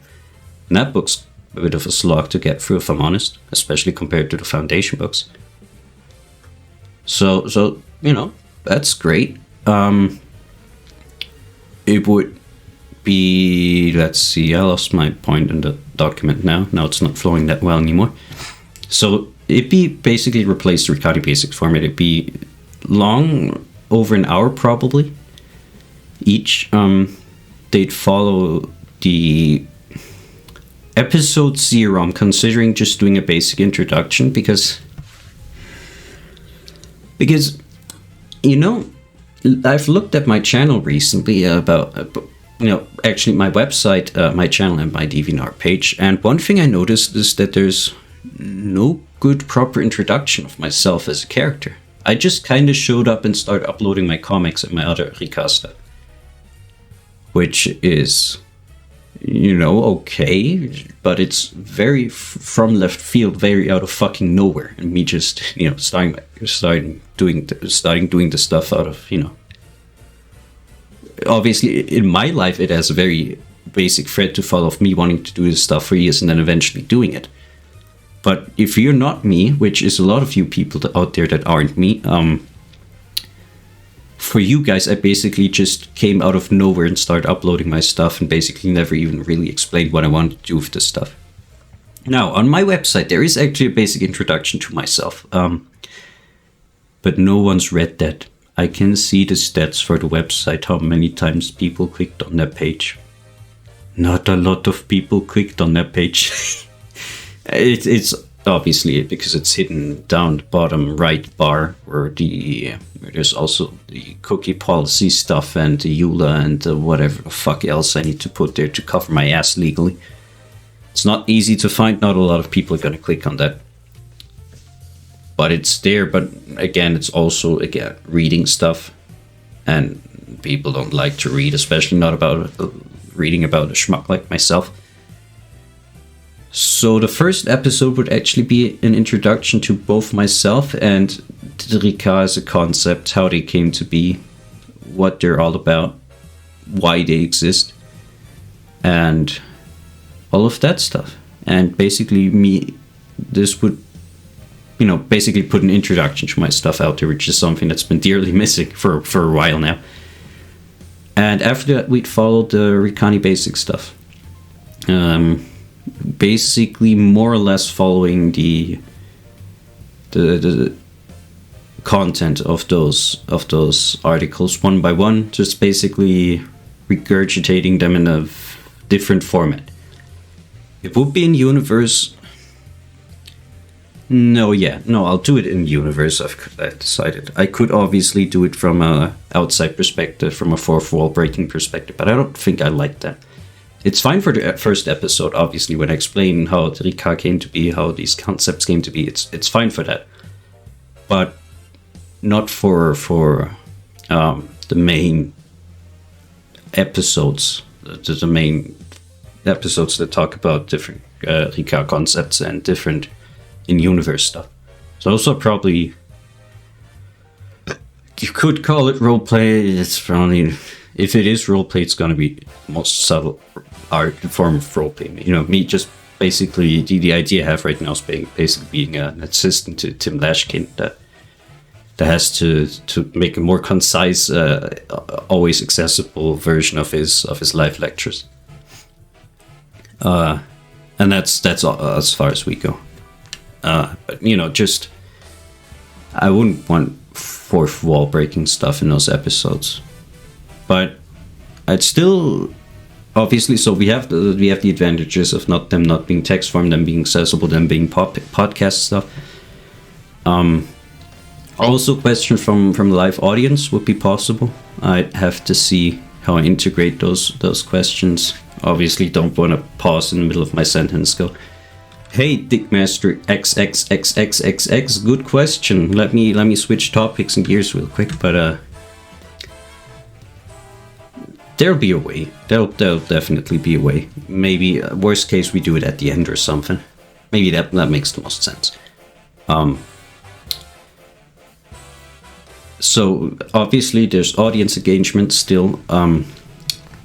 And that book's a bit of a slog to get through, if I'm honest, especially compared to the Foundation books. So you know, that's great. It would be, let's see, I lost my point in the document now. Now it's not flowing that well anymore. So it'd be basically replace the Rikani Basics format. It'd be long, over an hour probably, each. They'd follow the episode 0. I'm considering just doing a basic introduction because you know, I've looked at my channel recently about you know, actually my website, my channel and my DeviantArt page, and one thing I noticed is that there's no good proper introduction of myself as a character. I just kind of showed up and started uploading my comics and my other Ricasta, which is, you know, okay, but it's very from left field, very out of fucking nowhere, and me just, you know, starting doing the stuff out of, you know, obviously in my life it has a very basic thread to follow of me wanting to do this stuff for years and then eventually doing it. But if you're not me, which is a lot of you people out there that aren't me, for you guys, I basically just came out of nowhere and started uploading my stuff and basically never even really explained what I wanted to do with this stuff. Now, on my website, there is actually a basic introduction to myself, but no one's read that. I can see the stats for the website, how many times people clicked on that page. Not a lot of people clicked on that page. It's obviously because it's hidden down the bottom right bar where there's also the cookie policy stuff and the EULA and whatever the fuck else I need to put there to cover my ass legally. It's not easy to find. Not a lot of people are going to click on that. But it's there. But again, it's also, again, reading stuff. And people don't like to read, especially not about reading about a schmuck like myself. So the first episode would actually be an introduction to both myself and the Rika as a concept, how they came to be, what they're all about, why they exist, and all of that stuff. And basically this would, basically put an introduction to my stuff out there, which is something that's been dearly missing for a while now. And after that, we'd follow the Rikani basic stuff. Basically, more or less following the content of those articles one by one, just basically regurgitating them in a different format. It would be in universe. No, I'll do it in universe. I've decided. I could obviously do it from a outside perspective, from a fourth wall breaking perspective, but I don't think I like that. It's fine for the first episode, obviously, when I explain how the Rika came to be, how these concepts came to be. It's fine for that, but not for the main episodes. The main episodes that talk about different Rika concepts and different in-universe stuff. So also probably, you could call it roleplay. It's probably, if it is roleplay, it's going to be the most subtle art form of roleplay. Me just basically, the idea I have right now is basically being an assistant to Tim Lashkin that has to make a more concise, always accessible version of his live lectures. And that's all, as far as we go. But just, I wouldn't want fourth wall breaking stuff in those episodes. But I'd still, obviously, so we have the advantages of them not being text form, them being accessible, them being podcast stuff. Also, questions from the live audience would be possible. I'd have to see how I integrate those questions. Obviously, don't want to pause in the middle of my sentence. Go, hey, Dickmaster XXXXXX, good question. Let me switch topics and gears real quick, but there'll be a way. There'll definitely be a way. Maybe worst case we do it at the end or something. Maybe that makes the most sense. So obviously there's audience engagement still.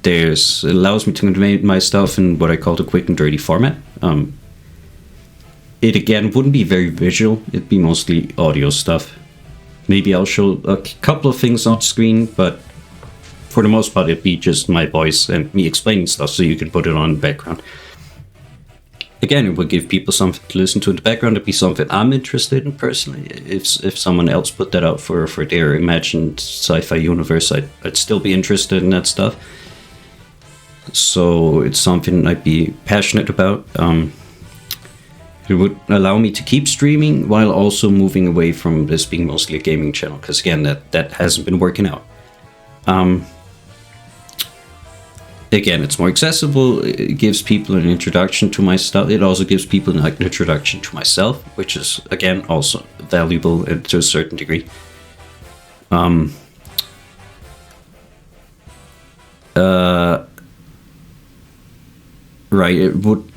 It allows me to convey my stuff in what I call the quick and dirty format. It again wouldn't be very visual. It'd be mostly audio stuff. Maybe I'll show a couple of things on screen, but for the most part it'd be just my voice and me explaining stuff, so you can put it on in the background. Again, it would give people something to listen to in the background. It'd be something I'm interested in personally. If someone else put that out for their imagined sci-fi universe, I'd still be interested in that stuff. So it's something I'd be passionate about. It would allow me to keep streaming while also moving away from this being mostly a gaming channel, because again, that hasn't been working out. Again, it's more accessible. It gives people an introduction to my stuff. It also gives people an introduction to myself, which is again also valuable to a certain degree. Right, it would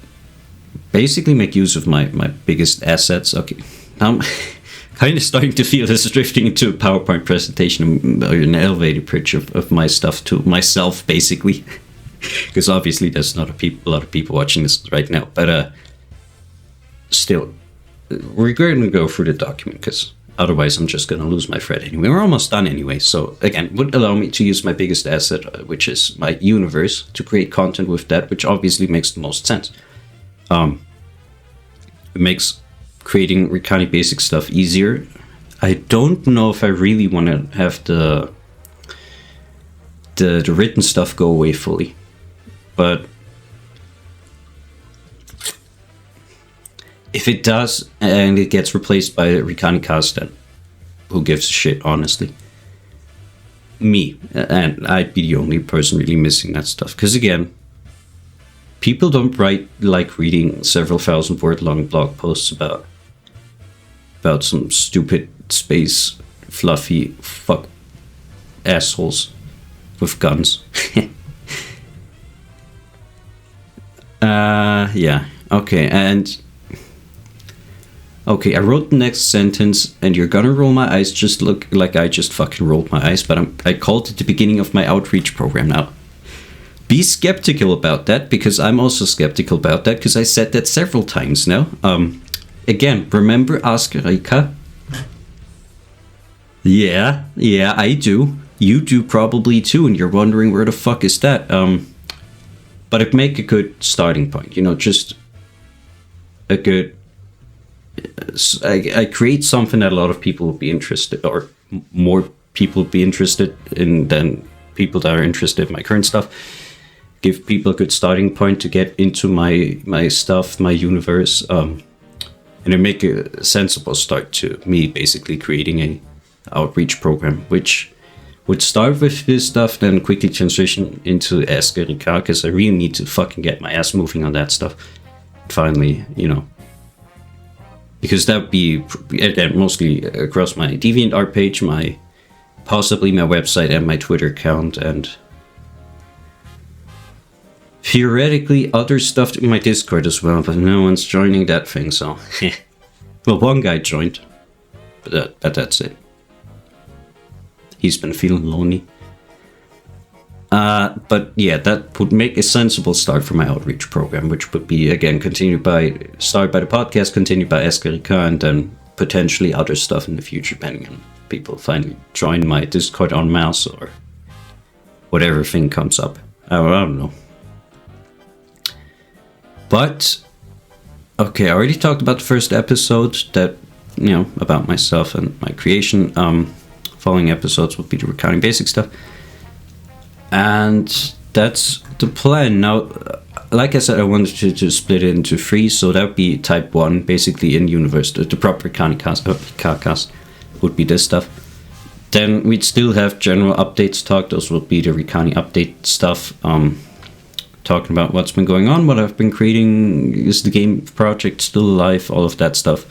basically make use of my biggest assets. Okay, I'm kind of starting to feel this is drifting into a PowerPoint presentation, an elevator pitch of my stuff to myself, basically. Because obviously there's not a lot of people watching this right now. But still, we're going to go through the document, because otherwise I'm just going to lose my thread anyway. We're almost done anyway. So again, it would allow me to use my biggest asset, which is my universe, to create content with that, which obviously makes the most sense. It makes creating Rikani basic stuff easier. I don't know if I really want to have the written stuff go away fully, but if it does and it gets replaced by Rikani cast, then who gives a shit, honestly? Me, and I'd be the only person really missing that stuff, because again, people don't like reading several thousand word long blog posts about some stupid space fluffy fuck assholes with guns. Yeah, okay, I wrote the next sentence, and you're gonna roll my eyes, just look like I just fucking rolled my eyes, but I called it the beginning of my outreach program now. be skeptical about that, because I'm also skeptical about that, because I said that several times now. Again, remember Askarika? Yeah, I do. You do probably too, and you're wondering where the fuck is that. But it make a good starting point, just a good... I create something that a lot of people will be interested, or more people will be interested in than people that are interested in my current stuff. Give people a good starting point to get into my stuff, my universe, and it make a sensible start to me basically creating a outreach program, which would start with this stuff, then quickly transition into Ask Erika, because I really need to fucking get my ass moving on that stuff. Finally, because that would be, again, mostly across my DeviantArt page, possibly my website and my Twitter account, and theoretically other stuff in my Discord as well, but no one's joining that thing, so... Well, one guy joined, but that's it. He's been feeling lonely. But yeah, that would make a sensible start for my outreach program, which would be, again, start by the podcast, continued by Ask Erika, and then potentially other stuff in the future, depending on people finally join my Discord en masse, or whatever thing comes up. I don't know. But, okay, I already talked about the first episode, that, about myself and my creation. Following episodes will be the recounting basic stuff. And that's the plan. Now, like I said, I wanted to split it into 3, so that would be type 1, basically in universe. The proper recounting cast would be this stuff. Then we'd still have general updates talk. Those will be the recounting update stuff. Talking about what's been going on, what I've been creating, is the game project still alive, all of that stuff.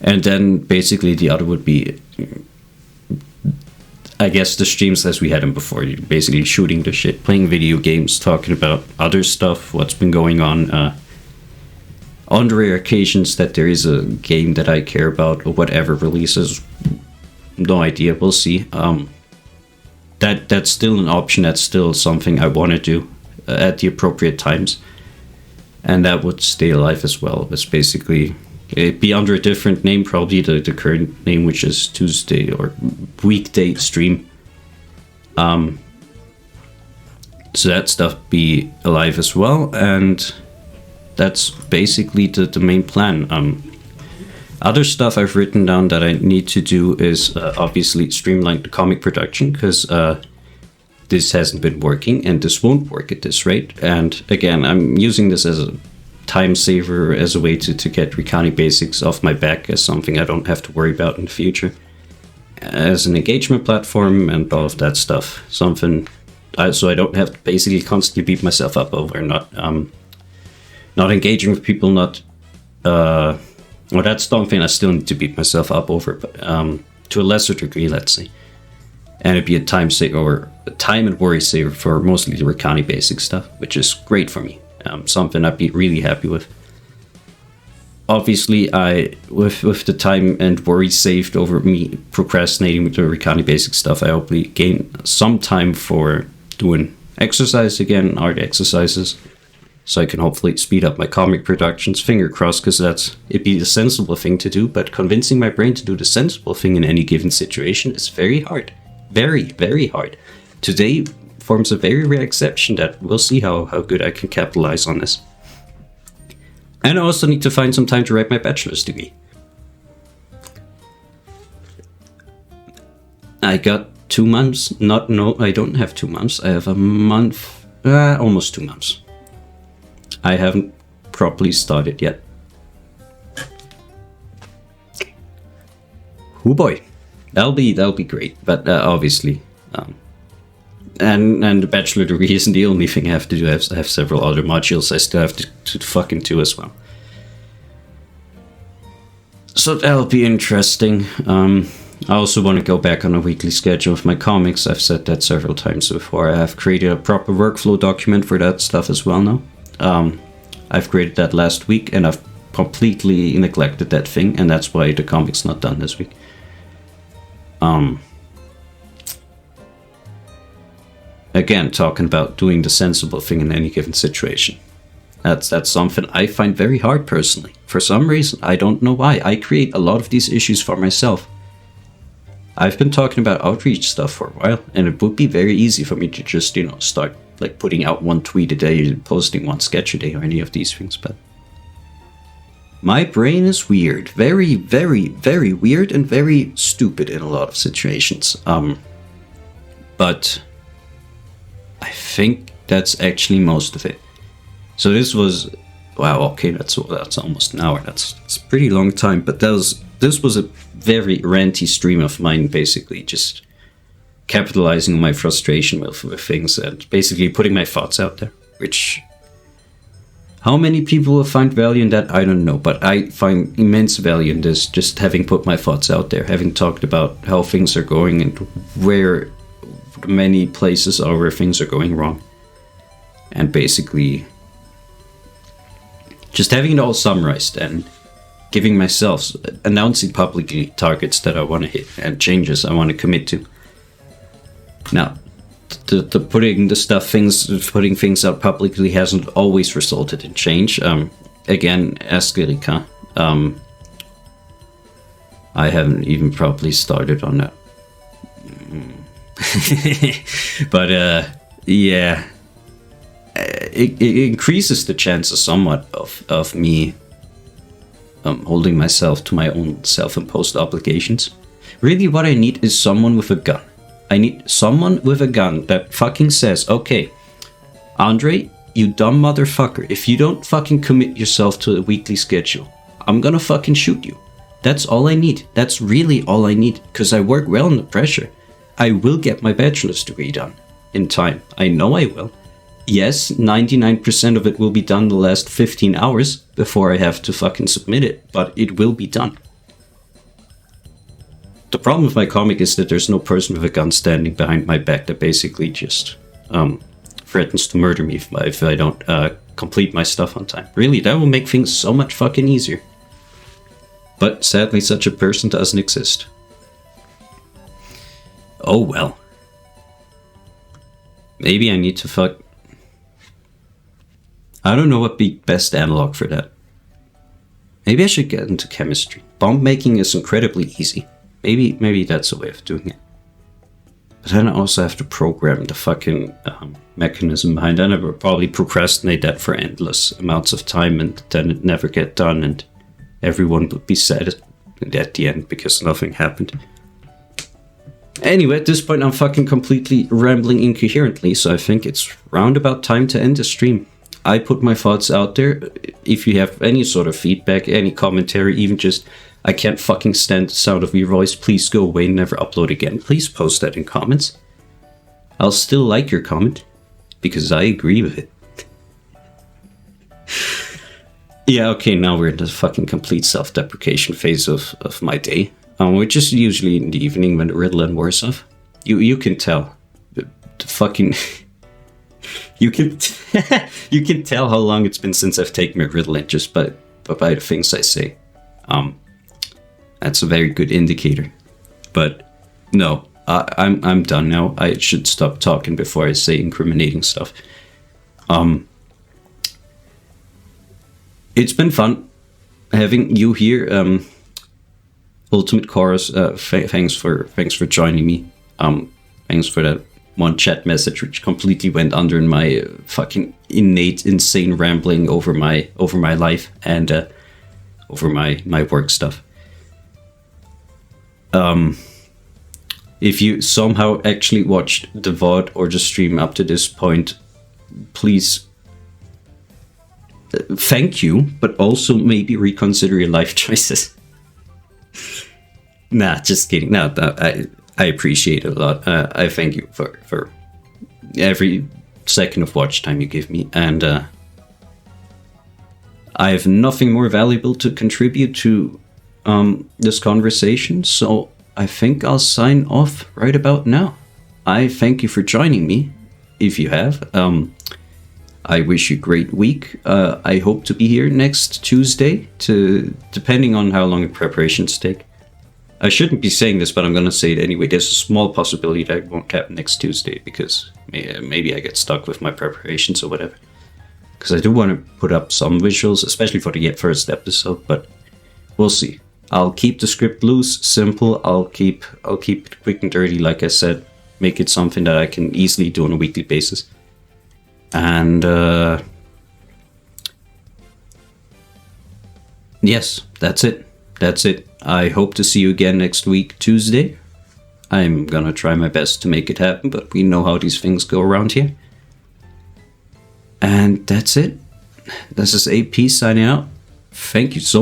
And then basically the other would be... I guess the streams as we had them before, basically shooting the shit, playing video games, talking about other stuff, what's been going on. On the rare occasions that there is a game that I care about or whatever releases, no idea, we'll see. That's still an option, that's still something I want to do at the appropriate times. And that would stay alive as well. It's basically... It'd be under a different name, probably the current name, which is Tuesday or weekday stream. So that stuff be alive as well, and that's basically the main plan. Other stuff I've written down that I need to do is obviously streamline the comic production, because this hasn't been working, and this won't work at this rate. And again, I'm using this as a time saver, as a way to get recounting basics off my back, as something I don't have to worry about in the future, as an engagement platform and all of that stuff. Something so I don't have to basically constantly beat myself up over not engaging with people, well, that's something I still need to beat myself up over, but to a lesser degree, let's say. And it'd be a time saver, or a time and worry saver for mostly the recounting basic stuff, which is great for me. Something I'd be really happy with. Obviously, with the time and worry saved over me procrastinating with the recounting basic stuff, I hopefully gain some time for doing exercise again, art exercises, so I can hopefully speed up my comic productions. Finger crossed, because it'd be the sensible thing to do, but convincing my brain to do the sensible thing in any given situation is very hard. Very, very hard. Today forms a very rare exception that we'll see how good I can capitalize on this. And I also need to find some time to write my bachelor's degree. I got 2 months. I don't have 2 months. I have a month, almost 2 months. I haven't properly started yet. Oh boy, that'll be great. But obviously, and the bachelor degree isn't the only thing I have to do. I have several other modules I still have to fucking do as well. So that'll be interesting. I also want to go back on a weekly schedule of my comics. I've said that several times before. I have created a proper workflow document for that stuff as well now. I've created that last week, and I've completely neglected that thing, and that's why the comic's not done this week. Again, talking about doing the sensible thing in any given situation. That's something I find very hard personally. For some reason, I don't know why. I create a lot of these issues for myself. I've been talking about outreach stuff for a while, and it would be very easy for me to just, start like putting out one tweet a day, posting one sketch a day, or any of these things, but my brain is weird. Very, very, very weird and very stupid in a lot of situations. But I think that's actually most of it. So this was, wow, okay, that's almost an hour. That's a pretty long time, but this was a very ranty stream of mine, basically just capitalizing on my frustration with things and basically putting my thoughts out there, which, how many people will find value in that, I don't know, but I find immense value in this, just having put my thoughts out there, having talked about how things are going and where many places are where things are going wrong, and basically just having it all summarized and giving myself, announcing publicly targets that I want to hit and changes I want to commit to. Now, the putting things out publicly hasn't always resulted in change. Again, ask Erika. I haven't even probably started on that. But yeah, it increases the chances somewhat of me holding myself to my own self-imposed obligations. Really, what I need is someone with a gun. I need someone with a gun that fucking says, okay, Andre, you dumb motherfucker, if you don't fucking commit yourself to a weekly schedule, I'm gonna fucking shoot you. That's all I need. That's really all I need, because I work well under pressure. I will get my bachelor's degree done in time. I know I will. Yes, 99% of it will be done the last 15 hours before I have to fucking submit it, but it will be done. The problem with my comic is that there's no person with a gun standing behind my back that basically just threatens to murder me if I don't complete my stuff on time. Really, that will make things so much fucking easier. But sadly, such a person doesn't exist. Oh well. Maybe I need to I don't know what be best analog for that. Maybe I should get into chemistry. Bomb making is incredibly easy. Maybe that's a way of doing it. But then I also have to program the fucking mechanism behind it. And I would probably procrastinate that for endless amounts of time, and then it never get done, and everyone would be sad at the end because nothing happened. Anyway, at this point I'm fucking completely rambling incoherently, so I think it's round about time to end the stream. I put my thoughts out there. If you have any sort of feedback, any commentary, even just, I can't fucking stand the sound of your voice, please go away and never upload again, please post that in comments. I'll still like your comment, because I agree with it. Yeah, okay, now we're in the fucking complete self-deprecation phase of my day. Which is usually in the evening when the Ritalin wears off. You can tell. The fucking... you can tell how long it's been since I've taken my Ritalin just by the things I say. That's a very good indicator. But no, I'm done now. I should stop talking before I say incriminating stuff. It's been fun having you here. Ultimate Chorus, thanks for joining me. Thanks for that one chat message which completely went under in my fucking innate insane rambling over my life and over my work stuff. If you somehow actually watched the VOD or the stream up to this point, please thank you, but also maybe reconsider your life choices. Nah, just kidding. No, I appreciate it a lot. I thank you for every second of watch time you give me, and I have nothing more valuable to contribute to this conversation, so I think I'll sign off right about now. I thank you for joining me, if you have. I wish you a great week. I hope to be here next Tuesday, depending on how long the preparations take. I shouldn't be saying this, but I'm gonna say it anyway. There's a small possibility that it won't happen next Tuesday because maybe I get stuck with my preparations or whatever. Because I do want to put up some visuals, especially for the first episode, but we'll see. I'll keep the script loose, simple. I'll keep it quick and dirty, like I said. Make it something that I can easily do on a weekly basis. And yes, that's it. That's it. I hope to see you again next week, Tuesday. I'm gonna try my best to make it happen, but we know how these things go around here. And that's it. This is AP signing out. Thank you so much.